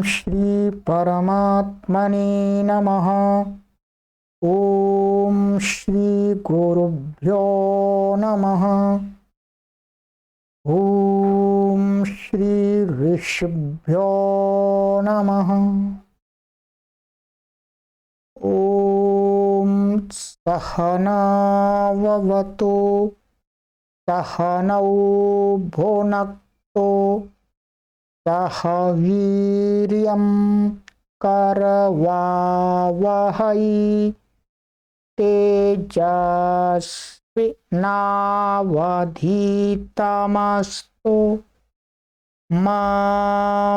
श्री परमात्मने नमः। ओम श्री गुरुभ्यो नमः। ओम श्री ऋषिभ्यो नमः। ओम सहनाववतु सहनौ भुनक्तु सह वीर्यं करवावहै तेजस्विनावधीतमस्तु मा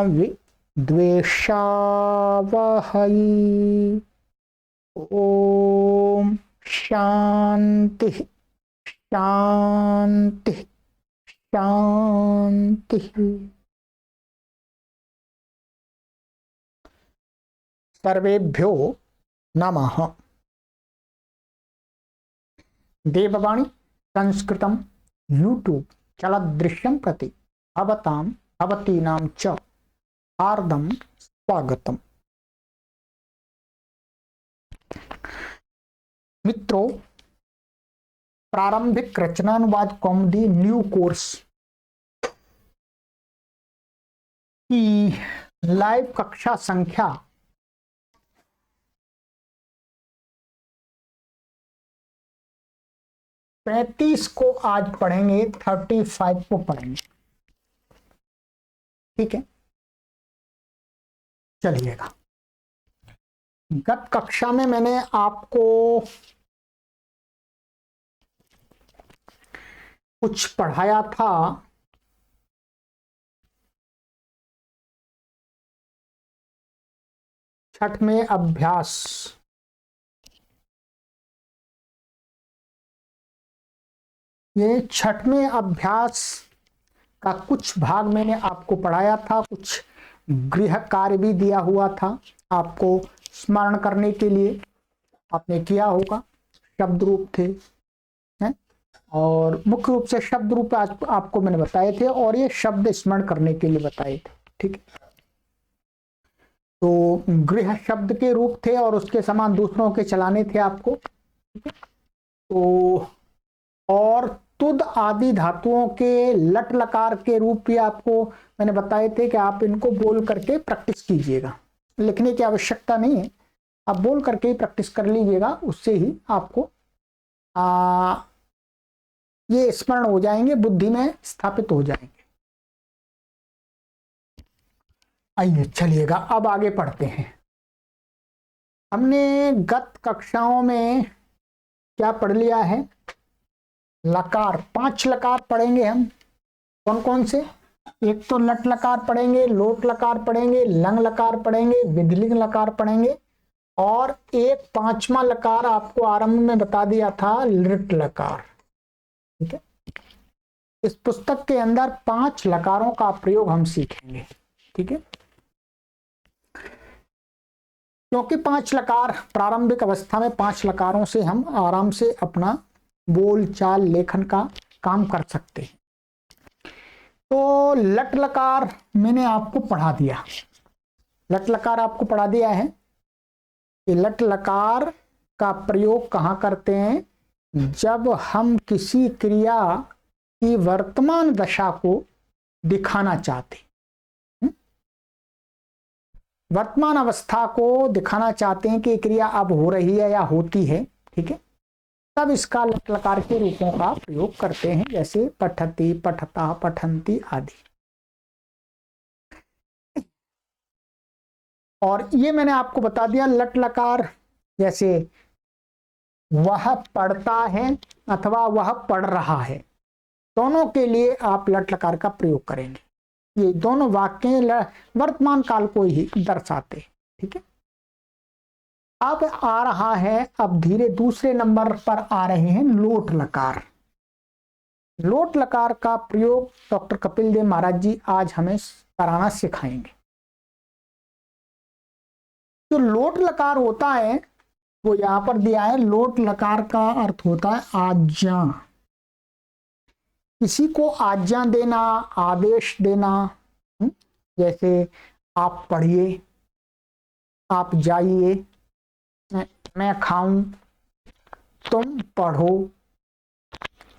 विद्विषावहै। ओम शांति शांति शांति। सर्वेभ्यो नमः। देववाणी संस्कृतं यूट्यूब चलदृश्यं प्रति भवतां भवतीनां च हार्दं स्वागतम्। मित्रों, प्रारंभिक रचनानुवाद कौमुदी न्यू कोर्स की लाइव कक्षा संख्या 35 को आज पढ़ेंगे, 35 को पढ़ेंगे। ठीक है, चलिएगा। गत कक्षा में मैंने आपको कुछ पढ़ाया था। छठवें अभ्यास, ये छठवें अभ्यास का कुछ भाग मैंने आपको पढ़ाया था। कुछ गृह कार्य भी दिया हुआ था आपको स्मरण करने के लिए, आपने किया होगा। शब्द रूप थे हैं? और मुख्य रूप से शब्द रूप आपको मैंने बताए थे, और ये शब्द स्मरण करने के लिए बताए थे। ठीक है, तो गृह शब्द के रूप थे और उसके समान दूसरों के चलाने थे आपको। ठीक है, तो और तुद आदि धातुओं के लट लकार के रूप भी आपको मैंने बताए थे कि आप इनको बोल करके प्रैक्टिस कीजिएगा। लिखने की आवश्यकता नहीं है, आप बोल करके ही प्रैक्टिस कर लीजिएगा। उससे ही आपको ये स्मरण हो जाएंगे, बुद्धि में स्थापित हो जाएंगे। आइए चलिएगा, अब आगे पढ़ते हैं। हमने गत कक्षाओं में क्या पढ़ लिया है? लकार, 5 लकार पढ़ेंगे हम। कौन कौन से? एक तो लट लकार पढ़ेंगे, लोट लकार पढ़ेंगे, लंग लकार पढ़ेंगे, विधिलिंग लकार पढ़ेंगे, और एक 5वां लकार आपको आरंभ में बता दिया था, लृट लकार। ठीक है, इस पुस्तक के अंदर 5 लकारों का प्रयोग हम सीखेंगे। ठीक है, क्योंकि 5 लकार प्रारंभिक अवस्था में 5 लकारों से हम आराम से अपना बोल चाल लेखन का काम कर सकते हैं। तो लट लकार मैंने आपको पढ़ा दिया, लट लकार आपको पढ़ा दिया है। ये लट लकार का प्रयोग कहाँ करते हैं? जब हम किसी क्रिया की वर्तमान दशा को दिखाना चाहते, वर्तमान अवस्था को दिखाना चाहते हैं कि क्रिया अब हो रही है या होती है। ठीक है, तब इसका लट लकार के रूपों का प्रयोग करते हैं, जैसे पठति, पठता, पठन्ति आदि। और ये मैंने आपको बता दिया लट लकार, जैसे वह पढ़ता है अथवा वह पढ़ रहा है, दोनों के लिए आप लट लकार का प्रयोग करेंगे। ये दोनों वाक्य वर्तमान काल को ही दर्शाते हैं। ठीक है, अब आ रहा है, अब धीरे दूसरे नंबर पर आ रहे हैं लोट लकार। लोट लकार का प्रयोग डॉक्टर कपिल देव महाराज जी आज हमें कराना सिखाएंगे। जो लोट लकार होता है वो यहां पर दिया है। लोट लकार का अर्थ होता है आज्ञा, किसी को आज्ञा देना, आदेश देना। जैसे आप पढ़िए, आप जाइए, मैं खाऊं, तुम पढ़ो।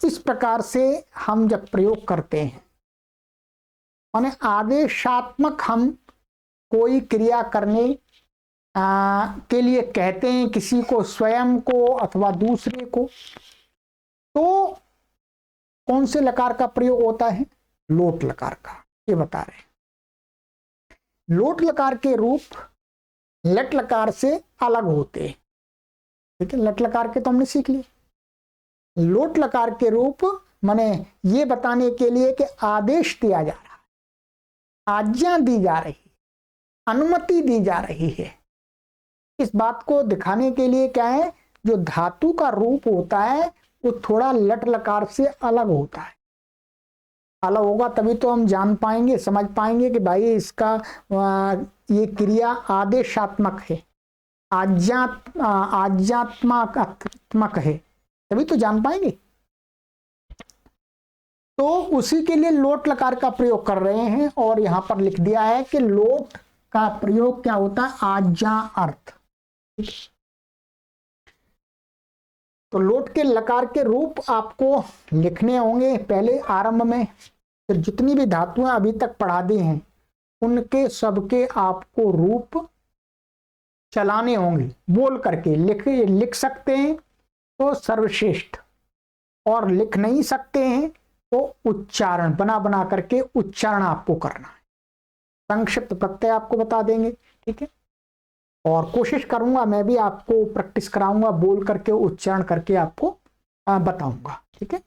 इस प्रकार से हम जब प्रयोग करते हैं, माने आदेशात्मक हम कोई क्रिया करने के लिए कहते हैं किसी को, स्वयं को अथवा दूसरे को, तो कौन से लकार का प्रयोग होता है? लोट लकार का। ये बता रहे हैं। लोट लकार के रूप लट लकार से अलग होते हैं। ठीक है, लट लकार के तो हमने सीख लिए। लोट लकार के रूप माने ये बताने के लिए कि आदेश दिया जा रहा है, आज्ञा दी जा रही है, अनुमति दी जा रही है। इस बात को दिखाने के लिए क्या है, जो धातु का रूप होता है वो थोड़ा लट लकार से अलग होता है। अलग होगा तभी तो हम जान पाएंगे, समझ पाएंगे कि भाई इसका ये क्रिया आदेशात्मक है, आज्ञात्मक है, तभी तो जान पाएंगे। तो उसी के लिए लोट लकार का प्रयोग कर रहे हैं, और यहां पर लिख दिया है कि लोट का प्रयोग क्या होता है? आज्ञा अर्थ। तो लोट के लकार के रूप आपको लिखने होंगे पहले आरंभ में। तो जितनी भी धातुएं अभी तक पढ़ा दी हैं उनके सबके आपको रूप चलाने होंगे, बोल करके। लिख सकते हैं तो सर्वश्रेष्ठ, और लिख नहीं सकते हैं तो उच्चारण बना बना करके उच्चारण आपको करना है। संक्षिप्त प्रत्यय आपको बता देंगे। ठीक है, और कोशिश करूंगा मैं भी आपको प्रैक्टिस कराऊंगा, बोल करके उच्चारण करके आपको बताऊंगा। ठीक है,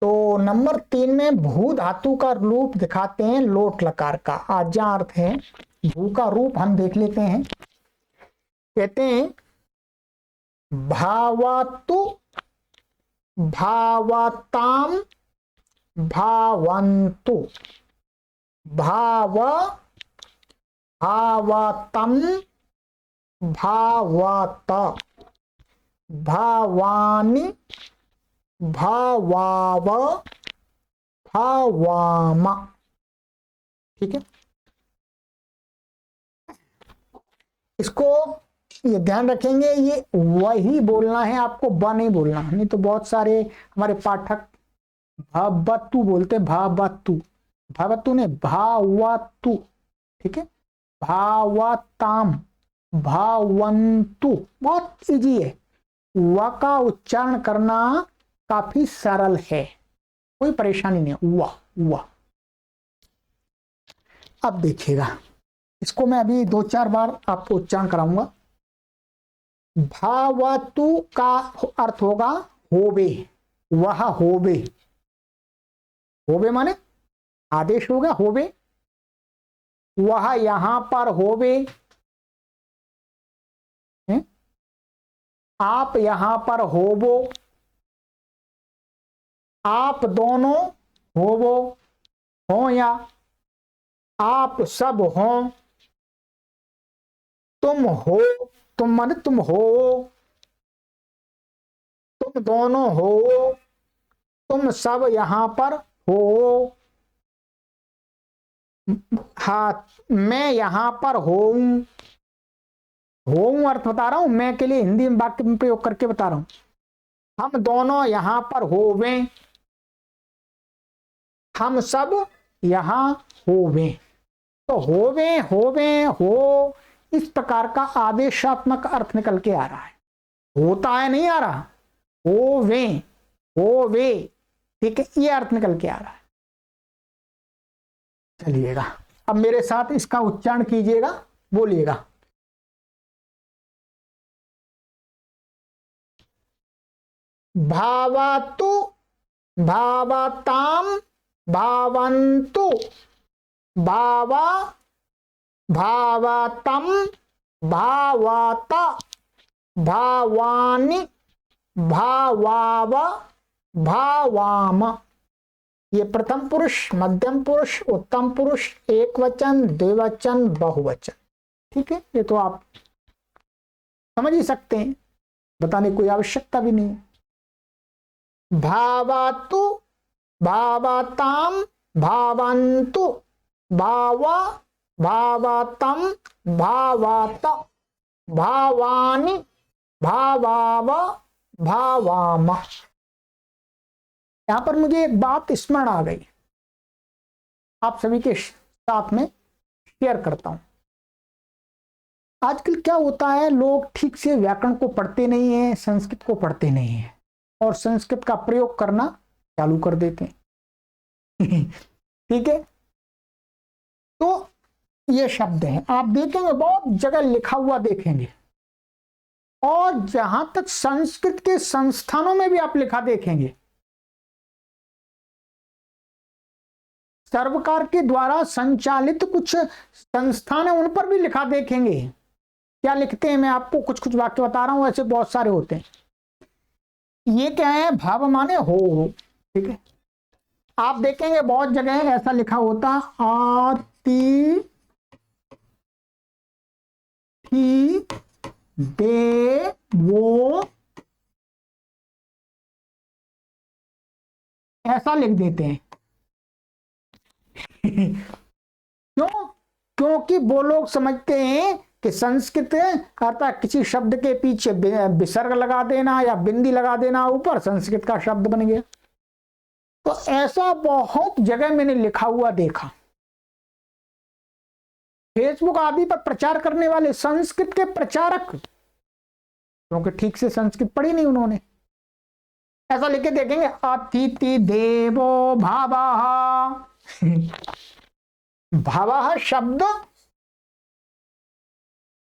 तो नंबर 3 में भू धातु का रूप दिखाते हैं लोट लकार का। आज्ञा अर्थ है, भू का रूप हम देख लेते हैं। कहते हैं भावातु, भावताम, भावन्तु, भाव, भावतम, भावत, भावानि, भावाव, भावाम। ठीक है, इसको ये ध्यान रखेंगे, ये वही बोलना है आपको, ब नहीं बोलना। नहीं तो बहुत सारे हमारे पाठक भावतु बोलते, भावतु, भावतु ने भावतु। ठीक है, भावताम, भावन्तु, बहुत इजी है। व का उच्चारण करना काफी सरल है, कोई परेशानी नहीं। व अब देखिएगा, इसको मैं अभी 2-4 बार आपको उच्चारण कराऊंगा। भावतु का अर्थ होगा होवे, वह होवे। होवे माने आदेश हो गया, होवे। वह यहां पर होवे, आप यहां पर होवो, आप दोनों होवो, हो या आप सब हो, तुम हो, तुम माने तुम हो, तुम दोनों हो, तुम सब यहां पर हो, हाँ मैं यहां पर होऊं। होऊं अर्थ बता रहा हूं, मैं के लिए हिंदी में वाक्य में प्रयोग करके बता रहा हूं। हम दोनों यहां पर होवे, हम सब यहां होवे। तो होवे, होवे, हो, इस प्रकार का आदेशात्मक अर्थ निकल के आ रहा है। होता है नहीं आ रहा, होवे, होवे। ठीक है, ये अर्थ निकल के आ रहा है। चलिएगा, अब मेरे साथ इसका उच्चारण कीजिएगा, बोलिएगा। भावतु, भावताम, भावन्तु, भाव, भावतम, भावत, भावानि, भावाव, भावाम। ये प्रथम पुरुष, मध्यम पुरुष, उत्तम पुरुष, एक वचन, द्विवचन, बहुवचन। ठीक है, ये तो आप समझ ही सकते हैं, बताने की कोई आवश्यकता भी नहीं है। भावतु, भावताम, भावन्तु, भावा, भावातम, भावात, भावानि, भावाव, भावाम। यहां पर मुझे एक बात स्मरण आ गई, आप सभी के साथ में शेयर करता हूं। आजकल क्या होता है, लोग ठीक से व्याकरण को पढ़ते नहीं है, संस्कृत को पढ़ते नहीं है और संस्कृत का प्रयोग करना चालू कर देते हैं। ठीक है, तो ये शब्द हैं, आप देखेंगे बहुत जगह लिखा हुआ देखेंगे, और जहां तक संस्कृत के संस्थानों में भी आप लिखा देखेंगे, सरकार के द्वारा संचालित कुछ संस्थान है उन पर भी लिखा देखेंगे। क्या लिखते हैं, मैं आपको कुछ कुछ वाक्य बता रहा हूं, ऐसे बहुत सारे होते हैं। ये क्या है, भाव माने हो। ठीक है, आप देखेंगे बहुत जगह ऐसा लिखा होता, आति थी दे वो, ऐसा लिख देते हैं। क्यों? क्योंकि वो लोग समझते हैं कि संस्कृत अर्थात किसी शब्द के पीछे विसर्ग लगा देना या बिंदी लगा देना ऊपर, संस्कृत का शब्द बन गया। तो ऐसा बहुत जगह मैंने लिखा हुआ देखा। फेसबुक आदि पर प्रचार करने वाले संस्कृत के प्रचारक, क्योंकि ठीक से संस्कृत पढ़ी नहीं उन्होंने, ऐसा लिख के देखेंगे, अतिथि देवो भावः। भावः शब्द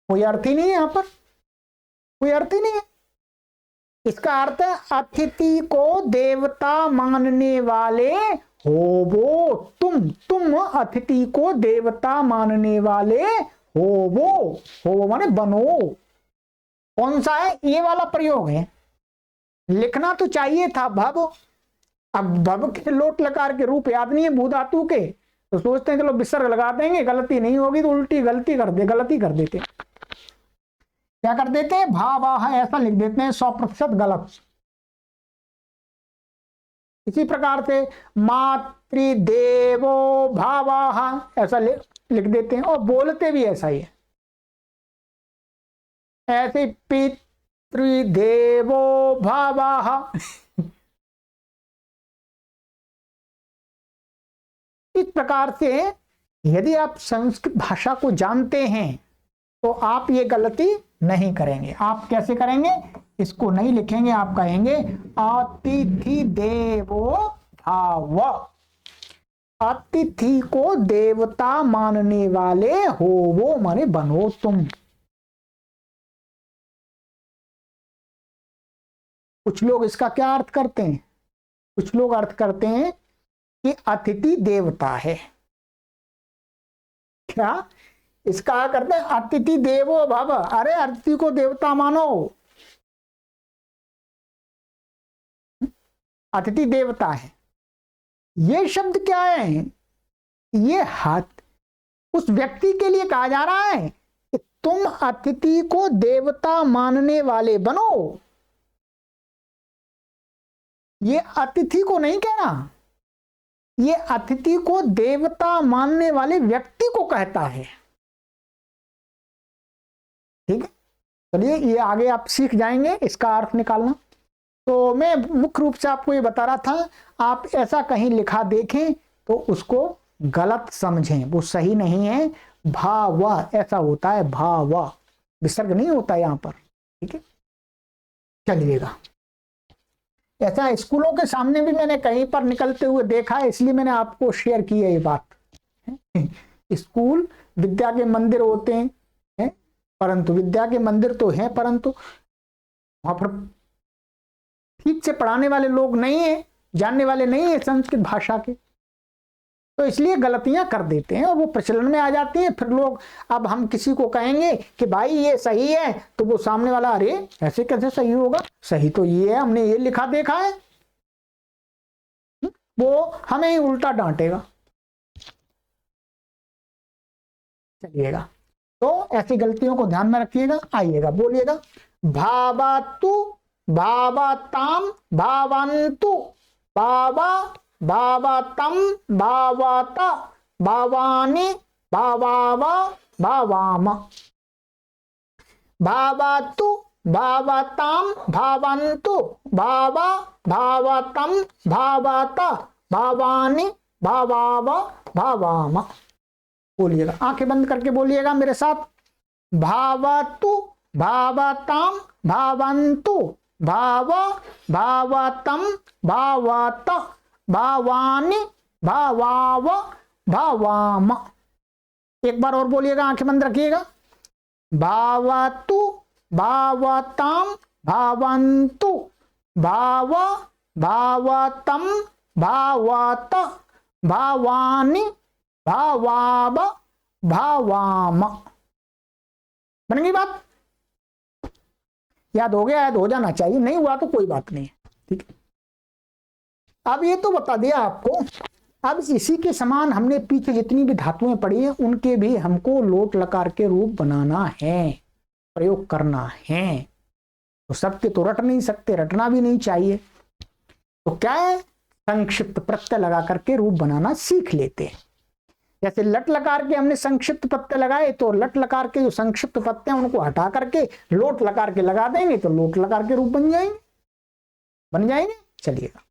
कोई अर्थ ही नहीं है, यहां पर कोई अर्थ ही नहीं है। इसका अर्थ है अतिथि को देवता मानने वाले होवो तुम अतिथि को देवता मानने वाले होवो माने बनो। कौन सा है, ये वाला प्रयोग है। लिखना तो चाहिए था भव, अब भव के लोट लकार के रूप याद नहीं है भू धातु के, तो सोचते हैं चलो विसर्ग लगा देंगे, गलती नहीं होगी, तो उल्टी गलती कर देते। क्या कर देते हैं, भावाह ऐसा लिख देते हैं, 100% गलत। इसी प्रकार से मातृदेवो भावाह ऐसा लिख देते हैं, और बोलते भी ऐसा ही है। ऐसे पितृदेवो भावाह। इस प्रकार से यदि आप संस्कृत भाषा को जानते हैं तो आप ये गलती नहीं करेंगे। आप कैसे करेंगे, इसको नहीं लिखेंगे, आप कहेंगे अतिथि देवो भाव, अतिथि को देवता मानने वाले हो वो माने बनो तुम। कुछ लोग इसका क्या अर्थ करते हैं, कुछ लोग अर्थ करते हैं कि अतिथि देवता है। क्या इसका करते हैं, अतिथि देवो भव, अरे अतिथि को देवता मानो, अतिथि देवता है। ये शब्द क्या है, ये हाथ उस व्यक्ति के लिए कहा जा रहा है कि तुम अतिथि को देवता मानने वाले बनो। ये अतिथि को नहीं कहना, ये अतिथि को देवता मानने वाले व्यक्ति को कहता है। ठीक है, चलिए ये आगे आप सीख जाएंगे इसका अर्थ निकालना। तो मैं मुख्य रूप से आपको ये बता रहा था, आप ऐसा कहीं लिखा देखें तो उसको गलत समझें, वो सही नहीं है। भाव ऐसा होता है, भाव विसर्ग नहीं होता यहां पर। ठीक है, चलिएगा। ऐसा स्कूलों के सामने भी मैंने कहीं पर निकलते हुए देखा है, इसलिए मैंने आपको शेयर की है ये बात। स्कूल विद्या के मंदिर होते हैं, परंतु विद्या के मंदिर तो हैं, परंतु वहां पर ठीक से पढ़ाने वाले लोग नहीं है, जानने वाले नहीं है संस्कृत भाषा के, तो इसलिए गलतियां कर देते हैं और वो प्रचलन में आ जाती हैं। फिर लोग, अब हम किसी को कहेंगे कि भाई ये सही है, तो वो सामने वाला, अरे ऐसे कैसे सही होगा, सही तो ये है, हमने ये लिखा देखा है, वो हमें ही उल्टा डांटेगा। चलिएगा, तो ऐसी गलतियों को ध्यान में रखिएगा। आइएगा, बोलिएगा, भावातु, भावाताम, भावंतु, भावा, भावातम, भावाता, भावानि भावाव भावाम, भावतु भावताम भावन्तु, भाव भावतम भावत, भावानि भावाव भावाम। बोलिएगा, आंखें बंद करके बोलिएगा मेरे साथ। भावतु भावताम भावन्तु, भाव भावतम भावत, भावानि भावाव भावाम। एक बार और बोलिएगा, आंखें बंद रखिएगा। भावतु भावताम भावन्तु, भाव भावतम भावत, भावानि भावाव भावाम। बन गई बात? याद हो गया? याद हो जाना चाहिए, नहीं हुआ तो कोई बात नहीं, ठीक है। अब ये तो बता दिया आपको। अब इसी के समान हमने पीछे जितनी भी धातुएं पढ़ी हैं उनके भी हमको लोट लकार के रूप बनाना है, प्रयोग करना है। तो सबके तो रट नहीं सकते, रटना भी नहीं चाहिए। तो क्या है, संक्षिप्त प्रत्यय लगा करके रूप बनाना सीख लेते हैं। जैसे लट लकार के हमने संक्षिप्त प्रत्यय लगाए, तो लट लकार के जो संक्षिप्त प्रत्यय हैं उनको हटा करके लोट लकार के लगा देंगे तो लोट लकार के रूप बन जाएंगे। चलिएगा,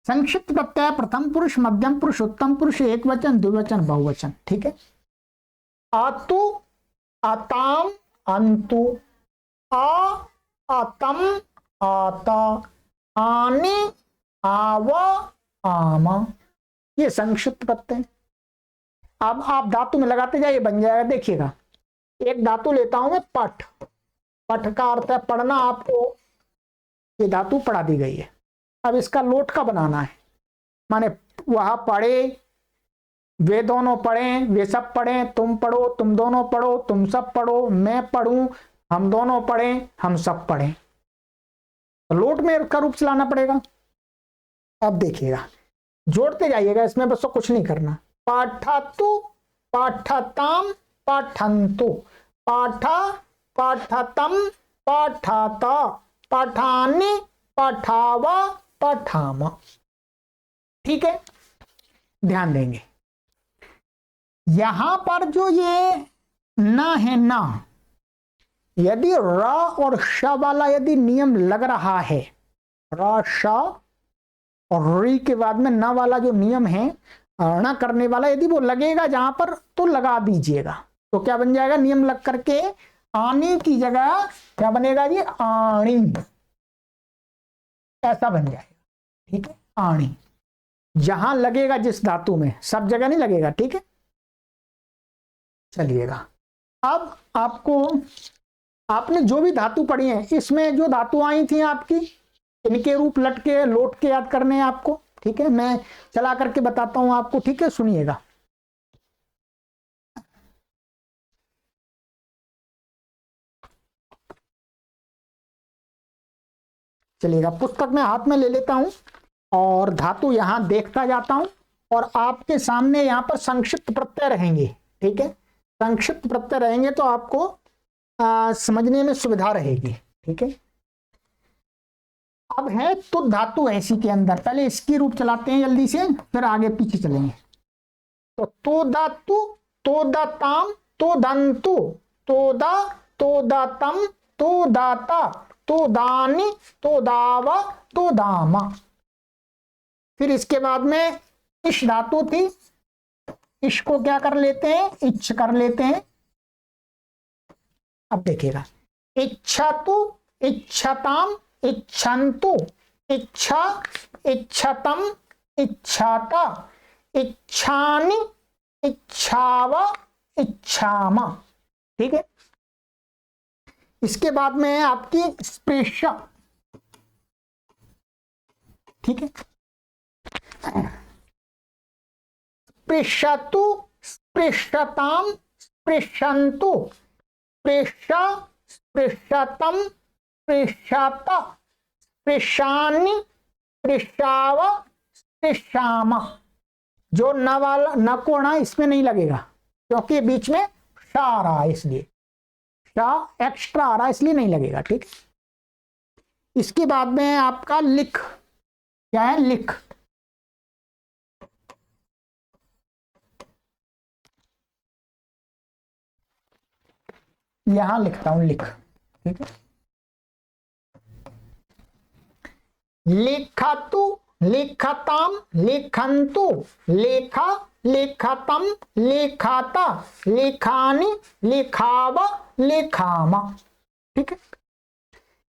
संक्षिप्त प्रत्यय प्रथम पुरुष, मध्यम पुरुष, उत्तम पुरुष, एक वचन, द्विवचन, बहुवचन, ठीक है। आतु आताम अंतु, आ आतम आता, आने आव आमा, ये संक्षिप्त प्रत्यय। अब आप धातु में लगाते जाइए, बन जाएगा। देखिएगा, एक धातु लेता हूं मैं, पठ। पठ का अर्थ है पढ़ना। आपको ये धातु पढ़ा दी गई है। अब इसका लोट का बनाना है, माने वह पढ़े, वे दोनों पढ़े, वे सब पढ़े, तुम पढ़ो, तुम दोनों पढ़ो, तुम सब पढ़ो, मैं पढ़ूं, हम दोनों पढ़ें, हम सब पढ़ें। तो लोट में उसका रूप चलाना पड़ेगा। अब देखिएगा, जोड़ते जाइएगा इसमें, बस तो कुछ नहीं करना। पाठतु पाठताम पाठन्तु, पाठा पाठतम पाठत, पठानि पठाव पठाम, ठीक है। ध्यान देंगे, यहां पर जो ये ना है, ना, यदि र और श वाला यदि नियम लग रहा है, र श और री के बाद में न वाला जो नियम है ण करने वाला, यदि वो लगेगा जहां पर तो लगा दीजिएगा। तो क्या बन जाएगा, नियम लग करके आनी की जगह क्या बनेगा जी, आणी, ऐसा बन जाएगा, ठीक है। आणी जहां लगेगा जिस धातु में, सब जगह नहीं लगेगा, ठीक है। चलिएगा, अब आपको, आपने जो भी धातु पढ़ी है इसमें जो धातु आई थी आपकी, इनके रूप लट के लोट के याद करने हैं आपको, ठीक है। मैं चला करके बताता हूं आपको, ठीक है, सुनिएगा। चलिएगा, पुस्तक में हाथ में ले लेता हूं और धातु यहां देखता जाता हूं, और आपके सामने यहां पर संक्षिप्त प्रत्यय रहेंगे, ठीक है। संक्षिप्त प्रत्यय रहेंगे तो आपको समझने में सुविधा रहेगी, ठीक है। अब है तो धातु है इसी के अंदर, पहले इसकी रूप चलाते हैं जल्दी से, फिर आगे पीछे चलेंगे। तो धातु, तो दाताम, तो दंतु, तो दा, तो दातम, तो दाता, तो दानी, तो दावा, तो दामा। फिर इसके बाद में इश धातु थी, इसको क्या कर लेते हैं, इच्छ कर लेते हैं। अब देखिएगा, इच्छा तु इच्छताम इच्छन्तु, इच्छा इच्छतम इच्छाता, इच्छानि इच्छाव इच्छामा, ठीक है। इसके बाद में है आपकी स्पृशा, ठीक है। स्पृशतु स्पृशताम स्पृशन्तु, स्पृशा स्पृशतम स्पृशत, स्पृशानि स्पृशाव स्पृशामा। जो न वाला, न को ना इसमें नहीं लगेगा क्योंकि बीच में शा आ रहा है, इसलिए शा एक्स्ट्रा आ रहा है, इसलिए नहीं लगेगा, ठीक। इसके बाद में आपका लिख, क्या है, लिख। यहां लिखता हूं लिख, ठीक है। लिखतु, लिखताम, लिखन्तु, लेखा, लिखतम, लिखाता, लिखानी, लिखाव, लिखामा, ठीक है।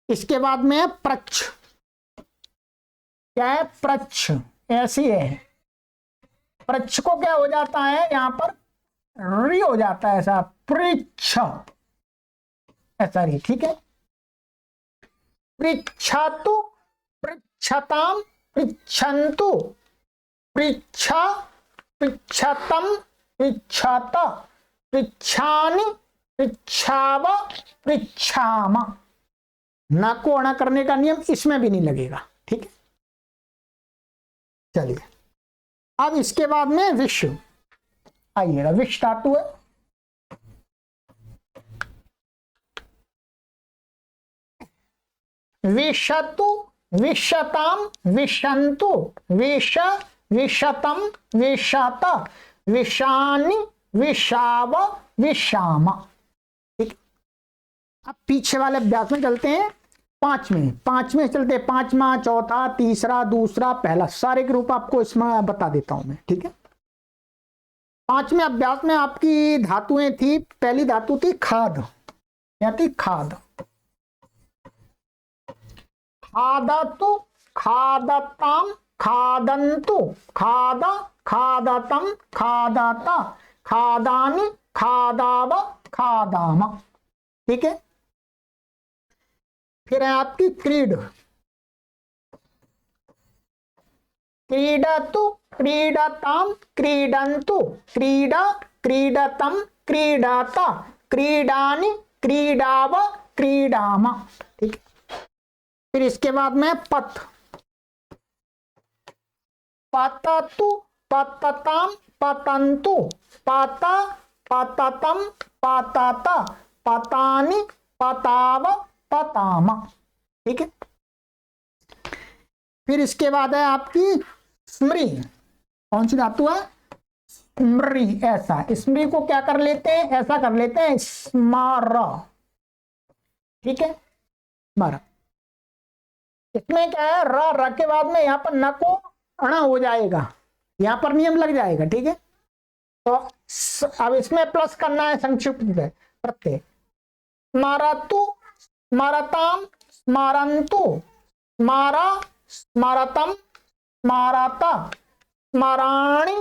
इसके बाद में है प्रच्छ। क्या है? प्रच्छ। ऐसी है, प्रच्छ को क्या हो जाता है यहां पर? री हो जाता है, ऐसा पृच्छ, ऐसा री, ठीक है। पृच्छतु, पृच्छताम, पृच्छन्तु, पृच्छा, पृच्छतम, पृच्छत, पृच्छानि, पृच्छाव, पृच्छामा। न को अणा करने का नियम इसमें भी नहीं लगेगा, ठीक है। चलिए, अब इसके बाद में विश्व आइएगा। विश्व धातु है, विशतु, विशताम, विशन्तु, विश, विशतम, विशत, विशानि, विशाव, विशामा, ठीक। अब पीछे वाले अभ्यास में चलते हैं, पांच में चलते हैं। पांचवा, चौथा, तीसरा, दूसरा, पहला, सारे के रूप आपको इसमें बता देता हूं मैं, ठीक है। पांचवें अभ्यास में आपकी धातुएं थी, पहली धातु थी खाद। क्या थी? खाद। खादतु, खादताम, खादन्तु, खाद, खादतम, खादता, खादानि, खादाव, खादामा, ठीक है। फिर है आपकी क्रीड। क्रीडतु, क्रीडताम, क्रीडन्तु, क्रीडा, क्रीडतम, क्रीडाता, क्रीडानि, क्रीडाव, क्रीडामा, ठीक है। फिर इसके बाद में पत। पततु, पतताम, पतन्तु, पता, पततम, पताता, पतानि, पताव, पतामा, ठीक है। फिर इसके बाद है आपकी स्मृ। कौन सी धातु है? स्मृ। ऐसा, स्मृ को क्या कर लेते हैं? ऐसा कर लेते हैं, स्मार, ठीक है, स्मार। इसमें क्या है? र के बाद में यहां पर न को अणा हो जाएगा, यहां पर नियम लग जाएगा, ठीक है। तो अब इसमें प्लस करना है संक्षिप्त प्रत्यय। स्मारतु, स्मरताम, स्मरन्तु, स्मारा, स्मरतम, स्मारता, स्मराणि,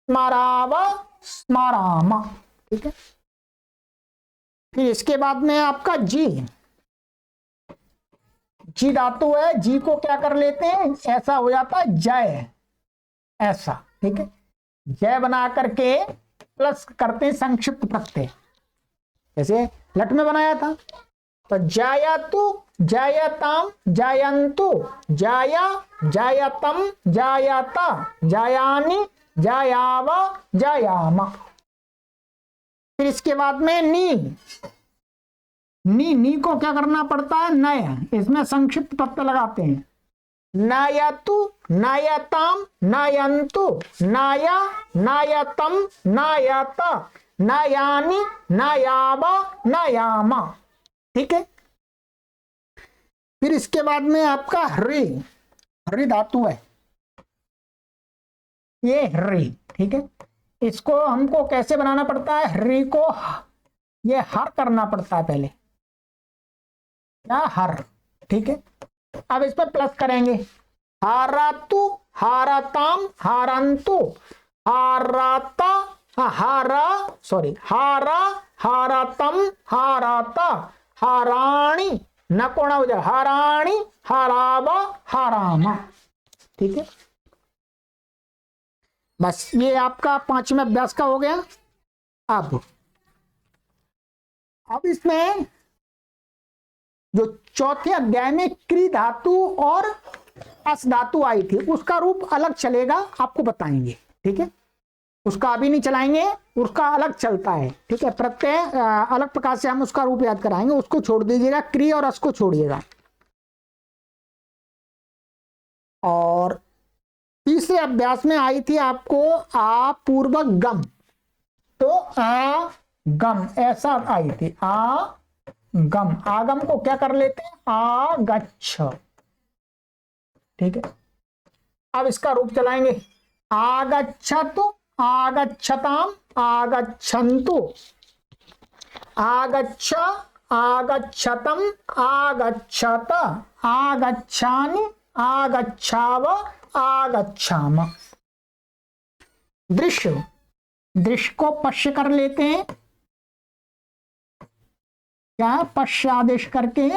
स्मराव, स्मरामा, ठीक है। फिर इसके बाद में आपका जी। जी धातु है, जी को क्या कर लेते हैं? ऐसा हो जाता है जय, ऐसा, ठीक है। जय बना करके प्लस करते हैं संक्षिप्त प्रत्यय, जैसे लट में बनाया था। तो जायतु, जायताम, जायन्तु, जाया, जायतम, जायता, जायानि, जायाव, जायामा। फिर इसके बाद में नी। नी को क्या करना पड़ता है? नय। इसमें संक्षिप्त प्रत्यय लगाते हैं। नायतु, नायताम, नायन्तु, नाया, नायतम, नायता, नायानि, नायाव, नायामा, ठीक है। फिर इसके बाद में आपका हरि। हरि धातु है, ये हरि, ठीक है। इसको हमको कैसे बनाना पड़ता है? हरि को ये हर करना पड़ता है पहले, क्या? हर, ठीक है। अब इस पर प्लस करेंगे। हारातु, हारताम, हारंतु, हाराता, हारा, सॉरी, हारा, हारतम, हाराता, हाराणी, न कोना हो जाए, हाराणी, हारावा, हारामा, ठीक है। बस ये आपका पांचवें अभ्यास का हो गया। अब इसमें जो चौथे अध्याय में क्री धातु और अस धातु आई थी, उसका रूप अलग चलेगा, आपको बताएंगे, ठीक है। उसका अभी नहीं चलाएंगे, उसका अलग चलता है, ठीक है। प्रत्यय अलग प्रकार से हम उसका रूप याद कराएंगे, उसको छोड़ दीजिएगा, क्री और अस को छोड़िएगा। और तीसरे अभ्यास में आई थी आपको आ पूर्वक गम। तो आ गम ऐसा आई थी, गम, आगम को क्या कर लेते हैं, आगच्छ। ठीक है, अब इसका रूप चलाएंगे, आगच्छतु, आगच्छताम, आगच्छन्तु, आगच्छ, आगच्छतम, आगच्छत, आगच्छामि, आगच्छाव, आगच्छाम। दृश्य, दृश्य को पश्य कर लेते हैं, क्या पश्य आदेश करके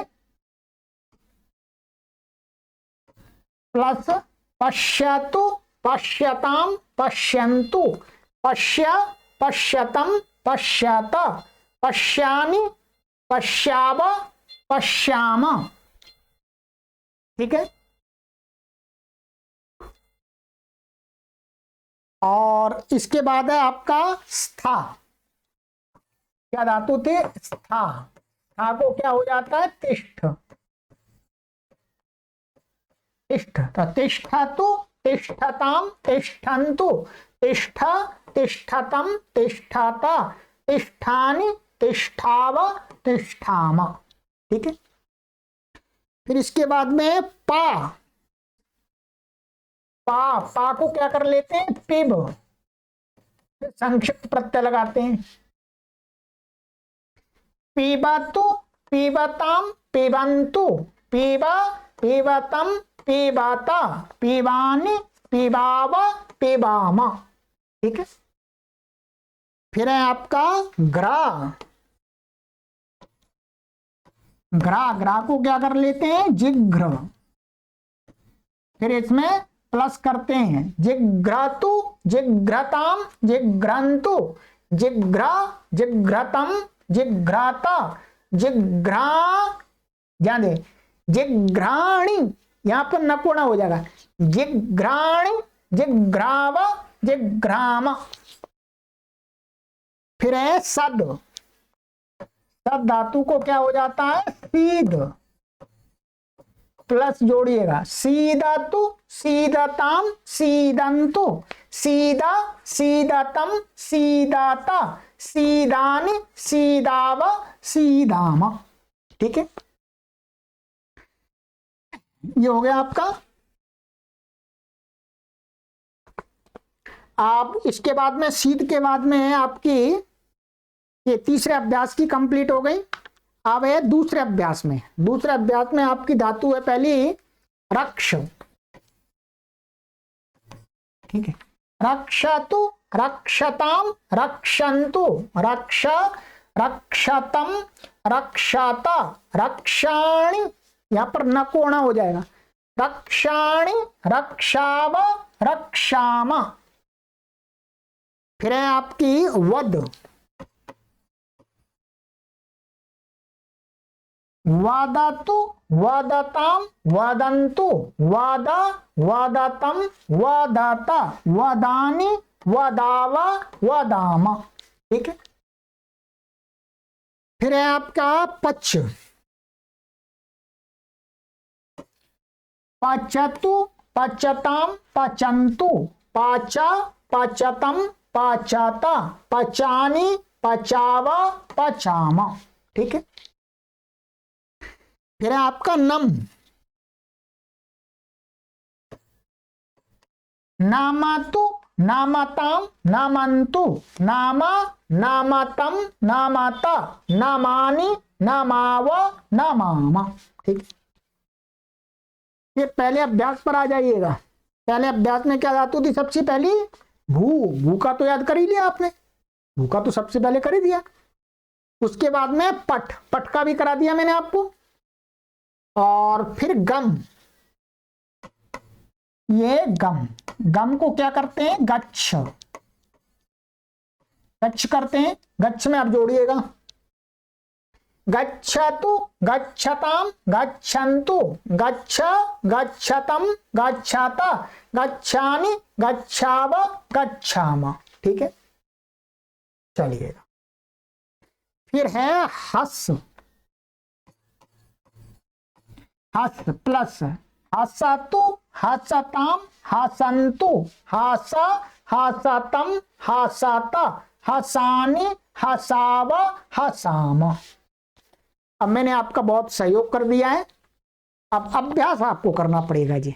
प्लस पश्यतु, पश्यताम, पश्यन्तु, पश्य, पश्यतम, पश्यत, पश्यामि, पश्याव, पश्याम। ठीक है, और इसके बाद है आपका स्था। क्या धातु थे, स्था, स्था को क्या हो जाता है, तिष्ठ, तिष्ठ, तो तिष्ठतु, तिष्ठताम, तिष्ठन्तु, तिष्ठ, तिष्ठतम, तिष्ठत, तिष्ठानि, तिष्ठाव, तिष्ठाम। ठीक है, फिर इसके बाद में पा, पा, पा को क्या कर लेते हैं, पिब, संक्षिप्त प्रत्यय लगाते हैं, पीबतु, पीबताम, पीबन्तु, पीबा, पीबतम, पीबाता, पीबानि, पीबाव, पीबाम। ठीक है, फिर है आपका ग्रा, ग्रा, ग्रा को क्या कर लेते हैं, जिघ्र, फिर इसमें प्लस करते हैं, जिघ्रतु, जिघ्रताम, जिघ्रन्तु, जिघ्रा, जिघ्रतम, जिघ्राता, जिघ्रा, ध्यान दे, जिघ्राणि, यहां पर नकोड़ा हो जाएगा, जिघ्राणि, जिघ्राव, जिघ्राम। फिर है सद, सद धातु को क्या हो जाता है, सीध, प्लस जोड़िएगा, सीदतु, सीदताम, सीदन्तु, सीदा, सीदतम, सीदाता, सीदानि, सीदाव, सीदाम। ठीक है, ये हो गया आपका। आप इसके बाद में सीध के बाद में आपकी ये तीसरे अभ्यास की कंप्लीट हो गई। अब है दूसरे अभ्यास में, दूसरे अभ्यास में आपकी धातु है पहली रक्ष। ठीक है, रक्षतु, रक्षताम, रक्षन्तु, रक्ष, रक्षतम, रक्षाता, रक्षाणि, यहां पर न कोणा हो जाएगा, रक्षाणि, रक्षाव, रक्षाम। फिर है आपकी वद, वदतु, वदताम, वदन्तु, वद, वदतम, वदत, वदानि, वदाव, वदाम। ठीक है, फिर है आपका पच, पचतु, पचताम, पचन्तु, पाचा, पचतम, पाचाता, पचानि, पचाव, पचाम। ठीक है, फिर है आपका नम, नामतु, नामताम, नामन्तु, नामा, नामतम, नामता, नामानि, नामाव, नामाम। ठीक है, फिर पहले अभ्यास पर आ जाइएगा। पहले अभ्यास में क्या धातु थी, सबसे पहली भू, भू का तो याद कर ही लिया आपने, भू का तो सबसे पहले कर ही दिया। उसके बाद में पट, पट का भी करा दिया मैंने आपको। और फिर गम, ये गम, गम को क्या करते हैं, गच्छ, गच्छ करते हैं। गच्छ में आप जोड़िएगा, गच्छतु, गच्छताम, गच्छन्तु, गच्छ, गच्छतम, गच्छता, गच्छानि, गच्छाव, गच्छाम। ठीक है, चलिएगा। फिर है हस, हस प्लस हसतु, हसताम, हसन्तु, हस, हसतम, हसत, हसानि, हसाव हसाम। अब मैंने आपका बहुत सहयोग कर दिया है, अब अभ्यास आपको करना पड़ेगा जी,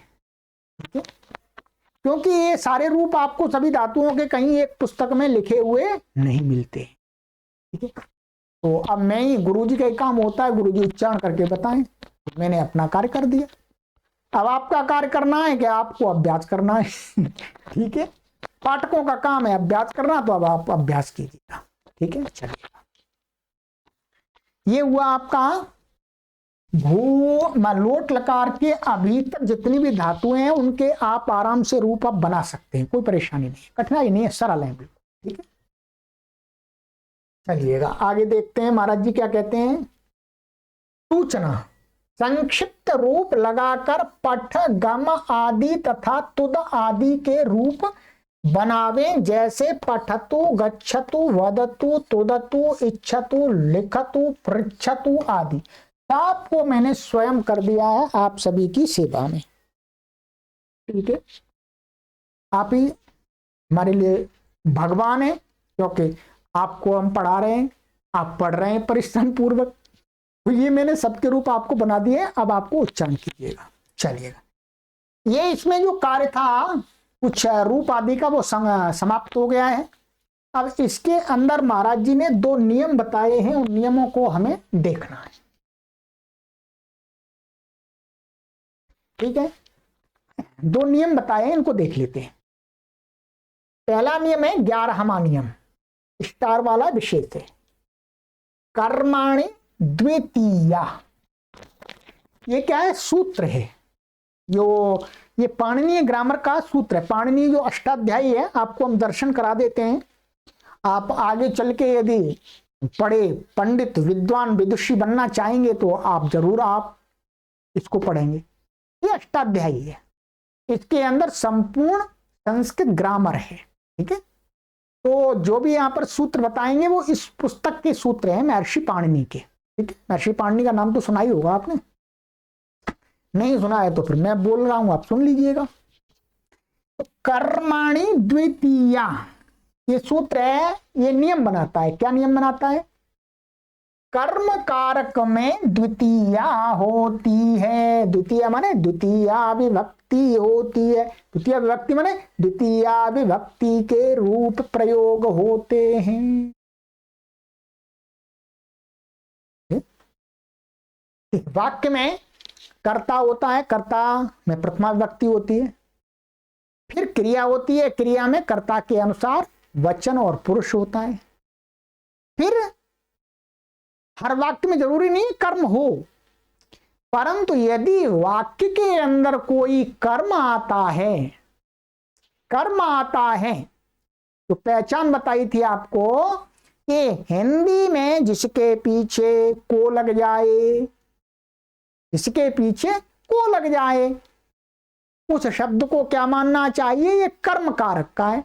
क्योंकि ये सारे रूप आपको सभी धातुओं के कहीं एक पुस्तक में लिखे हुए नहीं मिलते। ठीक है, तो अब मैं ही, गुरुजी का काम होता है गुरुजी उच्चारण करके बताएं, मैंने अपना कार्य कर दिया। अब आपका कार्य करना है कि आपको अभ्यास करना है। ठीक है, पाठकों का काम है अभ्यास करना, तो अब आप अभ्यास कीजिएगा। ठीक है, चलिए, ये हुआ आपका लोट लकार के अभी तक जितनी भी धातुएं हैं उनके आप आराम से रूप आप बना सकते हैं, कोई परेशानी नहीं, कठिनाई नहीं है, सरल है बिल्कुल। ठीक है, चलिएगा आगे देखते हैं महाराज जी क्या कहते हैं। सूचना, संक्षिप्त रूप लगाकर पठ गम आदि तथा तुद आदि के रूप बनावे, जैसे पठतु गच्छतु वदतु तुदतु इच्छतु लिखतु पृच्छतु आदि। आपको मैंने स्वयं कर दिया है आप सभी की सेवा में। ठीक है, आप ही हमारे लिए भगवान है, क्योंकि आपको हम पढ़ा रहे हैं, आप पढ़ रहे हैं परिश्रम पूर्वक, तो ये मैंने सबके रूप आपको बना दिए, अब आपको उच्चारण कीजिएगा। चलिएगा, ये इसमें जो कार्य था कुछ रूप आदि का वो समाप्त हो गया है। अब इसके अंदर महाराज जी ने 2 नियम बताए हैं, उन नियमों को हमें देखना है। ठीक है, 2 नियम बताए हैं, इनको देख लेते हैं। पहला नियम है 11वां नियम, स्टार वाला विशेष है, कर्माणि द्वितीया। ये क्या है, सूत्र है, ये पाणिनीय ग्रामर का सूत्र है। पाणिनीय जो अष्टाध्यायी है आपको हम दर्शन करा देते हैं, आप आगे चल के यदि पढ़े पंडित विद्वान विदुषी बनना चाहेंगे तो आप जरूर आप इसको पढ़ेंगे। ये अष्टाध्यायी है, इसके अंदर संपूर्ण संस्कृत ग्रामर है। ठीक है, तो जो भी यहाँ पर सूत्र बताएंगे वो इस पुस्तक के सूत्र हैं महर्षि पाणिनि के। ठीक है, महर्षि पाणिनि का नाम तो सुना ही होगा आपने, नहीं सुना है तो फिर मैं बोल रहा हूं आप सुन लीजिएगा। तो कर्माणि द्वितीया ये सूत्र है, ये नियम बनाता है। क्या नियम बनाता है, कर्म कारक में द्वितीया होती है। द्वितीय माने द्वितीया विभक्ति होती है, द्वितीय विभक्ति माने द्वितीया विभक्ति के रूप प्रयोग होते हैं। वाक्य में कर्ता होता है, कर्ता में प्रथमा विभक्ति होती है, फिर क्रिया होती है, क्रिया में कर्ता के अनुसार वचन और पुरुष होता है। फिर हर वाक्य में जरूरी नहीं कर्म हो, परंतु यदि वाक्य के अंदर कोई कर्म आता है तो पहचान बताई थी आपको कि हिंदी में जिसके पीछे को लग जाए, जिसके पीछे को लग जाए उस शब्द को क्या मानना चाहिए, ये कर्म कारक का है।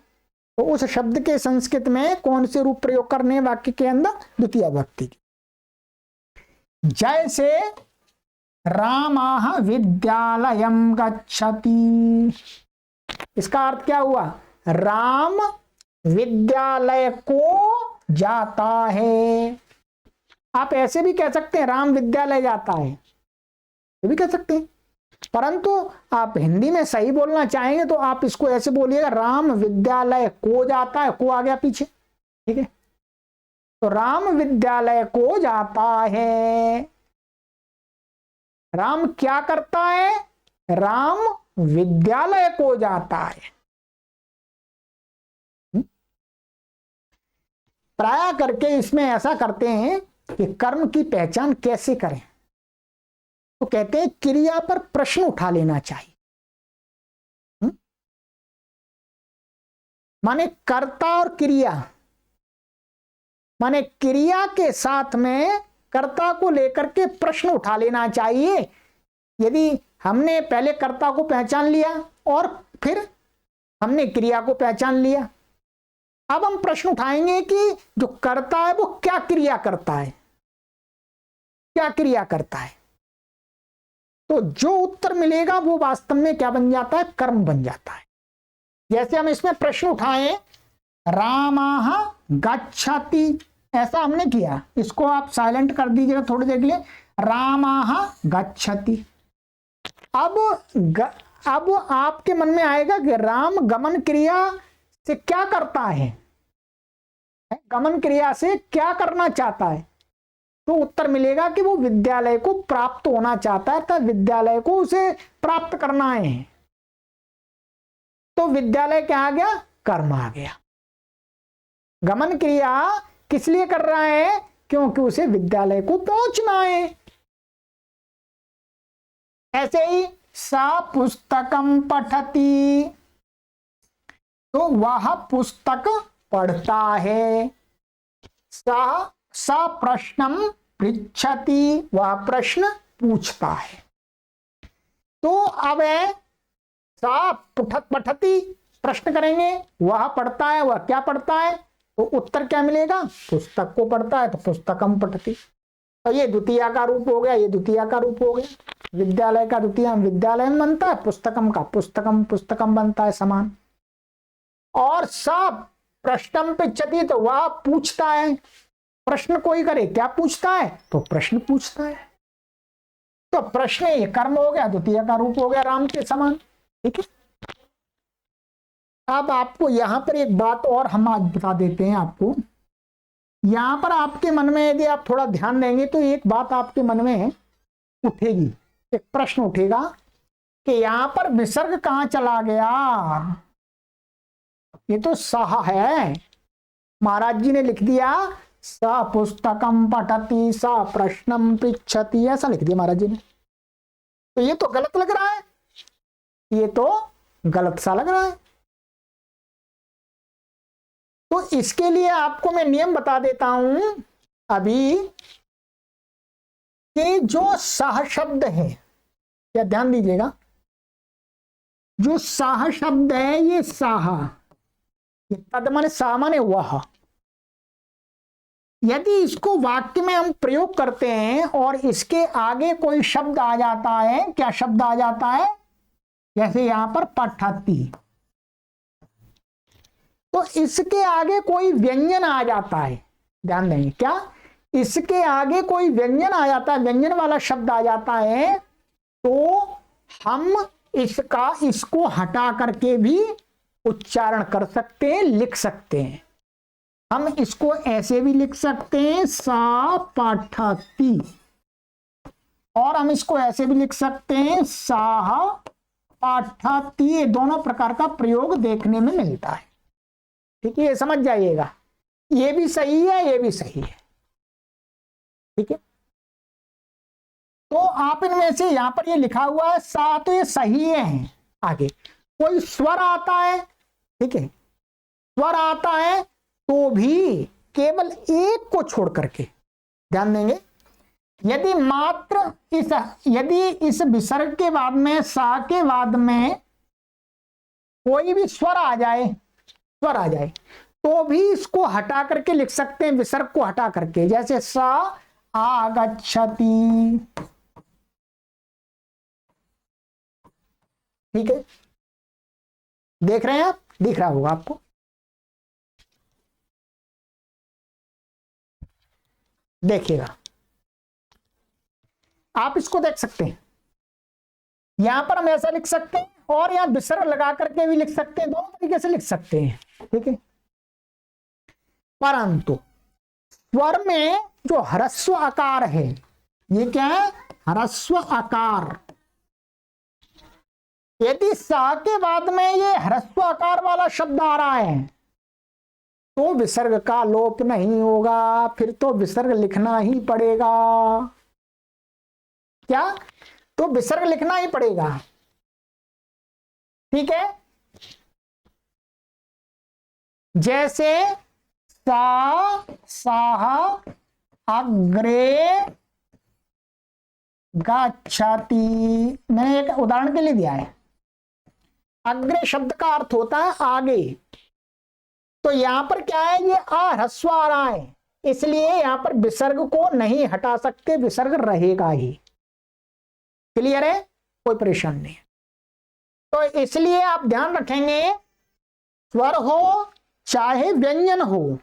तो उस शब्द के संस्कृत में कौन से रूप प्रयोग करने वाक्य के अंदर, द्वितीय विभक्ति। जैसे रामः विद्यालयं गच्छति, इसका अर्थ क्या हुआ, राम विद्यालय को जाता है। आप ऐसे भी कह सकते हैं राम विद्यालय जाता है, ये भी कह सकते हैं, परंतु आप हिंदी में सही बोलना चाहेंगे तो आप इसको ऐसे बोलिएगा राम विद्यालय को जाता है, को आ गया पीछे। ठीक है, तो राम विद्यालय को जाता है। राम क्या करता है, राम विद्यालय को जाता है। प्राय करके इसमें ऐसा करते हैं कि कर्म की पहचान कैसे करें, तो कहते हैं क्रिया पर प्रश्न उठा लेना चाहिए। माने कर्ता और क्रिया, माने क्रिया के साथ में कर्ता को लेकर के प्रश्न उठा लेना चाहिए। यदि हमने पहले कर्ता को पहचान लिया और फिर हमने क्रिया को पहचान लिया, अब हम प्रश्न उठाएंगे कि जो कर्ता है वो क्या क्रिया करता है, क्या क्रिया करता है। तो जो उत्तर मिलेगा वो वास्तव में क्या बन जाता है, कर्म बन जाता है। जैसे हम इसमें प्रश्न उठाएं, रामः गच्छति, ऐसा हमने किया, इसको आप साइलेंट कर दीजिएगा थोड़ी देर के लिए। रामाह गच्छति। अब आपके मन में आएगा कि राम गमन क्रिया से क्या करता है, गमन क्रिया से क्या करना चाहता है। तो उत्तर मिलेगा कि वो विद्यालय को प्राप्त होना चाहता है, तो विद्यालय को उसे प्राप्त करना है। तो विद्यालय क्या आ गया, कर्म आ गया। गमन क्रिया किस लिए कर रहा है, क्योंकि उसे विद्यालय को पहुंचना है। ऐसे ही सा पुस्तकम पठति, तो वह पुस्तक पढ़ता है। सा प्रश्नम पृच्छति, वह प्रश्न पूछता है। तो अब सा पठति, प्रश्न करेंगे, वह पढ़ता है, वह क्या पढ़ता है, तो उत्तर क्या मिलेगा, पुस्तक को पढ़ता है, तो पुस्तकम पठति। तो ये द्वितीय का रूप हो गया, ये द्वितीय का रूप हो गया। विद्यालय का द्वितीय विद्यालय में बनता है, पुस्तकम का पुस्तकम बनता है समान। और सब प्रश्नम पृच्छति, तो वह पूछता है, प्रश्न कोई करे, क्या पूछता है, तो प्रश्न पूछता है। तो प्रश्न ये कर्म हो गया, द्वितीय का रूप हो गया राम के समान। ठीक है। अब आपको यहां पर एक बात और हम आज बता देते हैं आपको। यहां पर आपके मन में यदि आप थोड़ा ध्यान देंगे तो एक बात आपके मन में उठेगी, एक प्रश्न उठेगा कि यहां पर विसर्ग कहां चला गया। ये तो सह है, महाराज जी ने लिख दिया सा पुस्तकम पठति सा प्रश्नम पृच्छति, ऐसा लिख दिया महाराज जी ने। तो ये तो गलत लग रहा है, ये तो गलत सा लग रहा है। तो इसके लिए आपको मैं नियम बता देता हूं अभी कि जो साह शब्द है, या ध्यान दीजिएगा, जो साह शब्द है ये साह, ये तद माने सा माने वह। यदि इसको वाक्य में हम प्रयोग करते हैं और इसके आगे कोई शब्द आ जाता है, क्या शब्द आ जाता है, जैसे यहां पर पठति, तो इसके आगे कोई व्यंजन आ जाता है, ध्यान देंगे, क्या इसके आगे कोई व्यंजन आ जाता है, व्यंजन वाला शब्द आ जाता है, तो हम इसको हटा करके भी उच्चारण कर सकते हैं, लिख सकते हैं। हम इसको ऐसे भी लिख सकते हैं सा पठति, और हम इसको ऐसे भी लिख सकते हैं साह पठति। ये दोनों प्रकार का प्रयोग देखने में मिलता है। ठीक है, ये समझ जाइएगा, ये भी सही है, ये भी सही है। ठीक है, तो आप इनमें से यहां पर ये लिखा हुआ है सा, तो ये सही है। आगे कोई स्वर आता है, ठीक है, स्वर आता है तो भी केवल एक को छोड़ करके, ध्यान देंगे, यदि मात्र यदि इस विसर्ग के बाद में सा के बाद में कोई भी स्वर आ जाए, तो भी इसको हटा करके लिख सकते हैं, विसर्ग को हटा करके, जैसे सा आगच्छति। ठीक है, देख रहे हैं आप, दिख रहा होगा आपको। देखिएगा, आप इसको देख सकते हैं, यहां पर हम ऐसा लिख सकते हैं और यहां विसर्ग लगा करके भी लिख सकते हैं, दोनों तरीके से लिख सकते हैं। ठीक है, परंतु स्वर में जो ह्रस्व आकार है, ये क्या है, ह्रस्व आकार। यदि सा के बाद में ये ह्रस्व आकार वाला शब्द आ रहा है तो विसर्ग का लोप नहीं होगा, फिर तो विसर्ग लिखना ही पड़ेगा। क्या, तो विसर्ग लिखना ही पड़ेगा। ठीक है, जैसे सा साह अग्रे गच्छति, मैंने एक उदाहरण के लिए दिया है। अग्रे शब्द का अर्थ होता है आगे, तो यहां पर क्या है, ये ह्रस्व आ रहा है, इसलिए यहां पर विसर्ग को नहीं हटा सकते, विसर्ग रहेगा ही। क्लियर है, कोई परेशानी नहीं। तो इसलिए आप ध्यान रखेंगे, स्वर हो चाहे व्यंजन हो,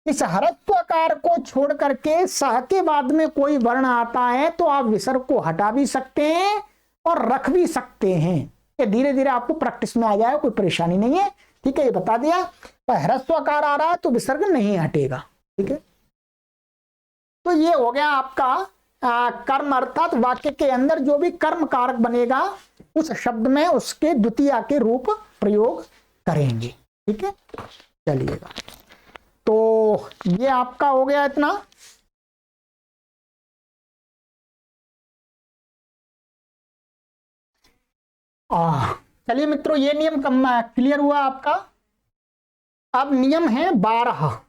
इस ह्रस्वकार को छोड़ करके सह के बाद में कोई वर्ण आता है तो आप विसर्ग को हटा भी सकते हैं और रख भी सकते हैं। ये धीरे धीरे आपको प्रैक्टिस में आ जाए, कोई परेशानी नहीं है। ठीक है, ये बता दिया। पर ह्रस्वकार आ रहा है तो विसर्ग नहीं हटेगा। ठीक है, तो ये हो गया आपका कर्म, अर्थात वाक्य के अंदर जो भी कर्म कारक बनेगा उस शब्द में उसके द्वितीया के रूप प्रयोग करेंगे। ठीक है, चलिएगा, तो ये आपका हो गया इतना। चलिए मित्रों, ये नियम क्लियर हुआ आपका। अब नियम है 12।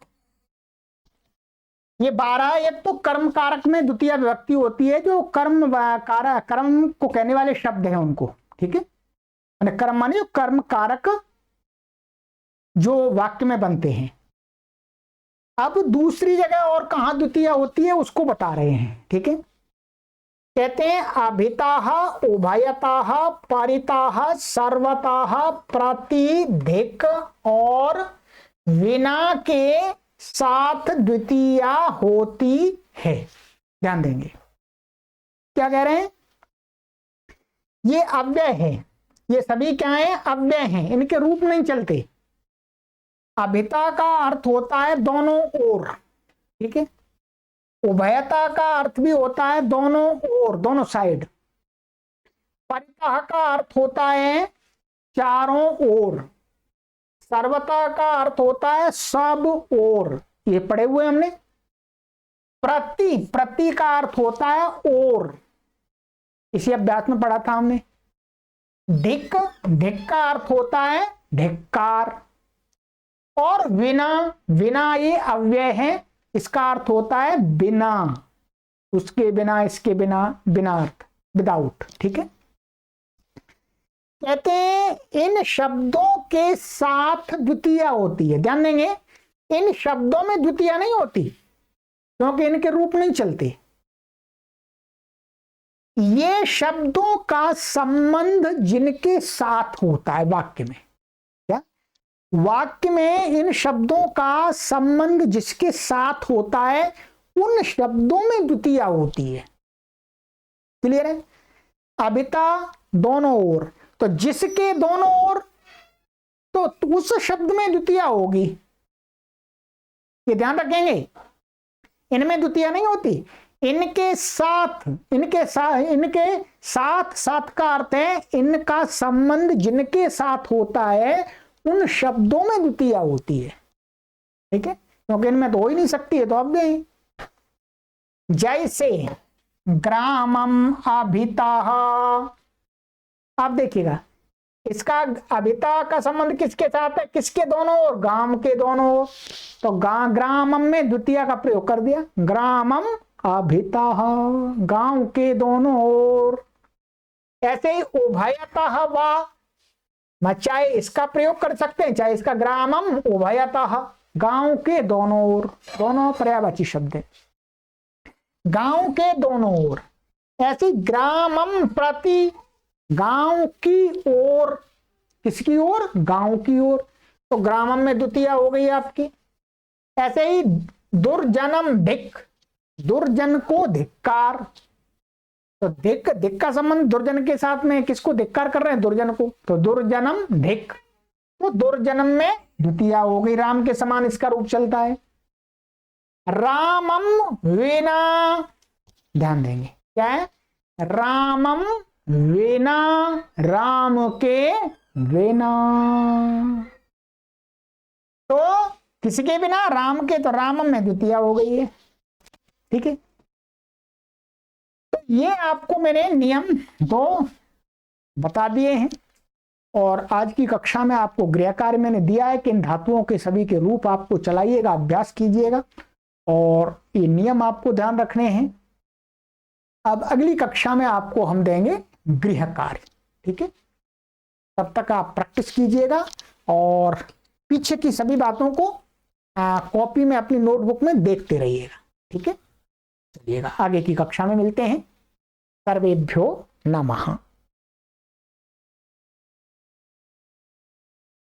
ये 12 एक तो कर्म कारक में द्वितीय विभक्ति होती है, जो कर्म को कहने वाले शब्द हैं उनको। ठीक है, कर्म माने जो कर्म कारक जो वाक्य में बनते हैं। अब दूसरी जगह और कहां द्वितीय होती है उसको बता रहे हैं। ठीक है, कहते हैं अभिताः उभयताः परिताः सर्वताः प्रतिधिक और विना के साथ द्वितीया होती है। ध्यान देंगे, क्या कह रहे हैं? ये अव्यय है, ये सभी क्या है? अव्यय हैं, इनके रूप नहीं चलते। अभिता का अर्थ होता है दोनों ओर। ठीक है, उभयता का अर्थ भी होता है दोनों ओर, दोनों साइड। परितः का अर्थ होता है चारों ओर। सर्वता का अर्थ होता है सब ओर, ये पढ़े हुए हमने। प्रति का अर्थ होता है ओर, इसी अभ्यास में पढ़ा था हमने। धिक का अर्थ होता है धिक्कार। और विना ये अव्यय है, इसका अर्थ होता है बिना, उसके बिना, इसके बिना, बिना अर्थ, विदाउट। ठीक है, कहते हैं इन शब्दों के साथ द्वितीया होती है। ध्यान देंगे, इन शब्दों में द्वितीया नहीं होती क्योंकि इनके रूप नहीं चलते। ये शब्दों का संबंध जिनके साथ होता है वाक्य में, क्या वाक्य में इन शब्दों का संबंध जिसके साथ होता है उन शब्दों में द्वितीया होती है। क्लियर है? अभिता दोनों ओर, तो जिसके दोनों ओर, तो उस शब्द में द्वितीया होगी। ये ध्यान रखेंगे, इनमें द्वितीया नहीं होती। इनके साथ साथ का अर्थ है इनका संबंध जिनके साथ होता है उन शब्दों में द्वितीया होती है। ठीक है, क्योंकि इनमें तो हो ही नहीं सकती है, तो अब भी जैसे ग्रामम अभिताः। आप देखिएगा, इसका अभिता का संबंध किसके साथ है? किसके दोनों ओर? गांव के दोनों ओर। तो ग्रामम में द्वितीया का प्रयोग कर दिया, ग्रामम अभिताः, गांव के दोनों ओर। ऐसे ही उभयतः वा, चाहे इसका प्रयोग कर सकते हैं, चाहे इसका ग्रामम उभयतः, गांव के दोनों ओर, दोनों पर्यायवाची शब्द है, गांव के दोनों ओर। ऐसे ग्रामम प्रति, गांव की ओर, किसकी ओर? गांव की ओर। तो ग्रामम में द्वितीया हो गई आपकी। ऐसे ही दुर्जनम धिक, दुर्जन को धिक्कार। तो धिक का संबंध दुर्जन के साथ में, किसको धिक्कार कर रहे हैं? दुर्जन को। तो दुर्जनम धिक, तो दुर्जनम में द्वितीया हो गई, राम के समान इसका रूप चलता है। रामम विना, ध्यान देंगे क्या है? रामम विना, राम के विना। तो किसके बिना? राम के, तो रामम में द्वितीया हो गई है। ठीक है, तो ये आपको मैंने नियम 2 बता दिए हैं। और आज की कक्षा में आपको गृह कार्य मैंने दिया है कि इन धातुओं के सभी के रूप आपको चलाइएगा, अभ्यास कीजिएगा और ये नियम आपको ध्यान रखने हैं। अब अगली कक्षा में आपको हम देंगे गृह कार्य। ठीक है, तब तक आप प्रैक्टिस कीजिएगा और पीछे की सभी बातों को कॉपी में अपनी नोटबुक में देखते रहिएगा। ठीक है, चलिएगा आगे की कक्षा में मिलते हैं। सर्वेभ्यो नमः।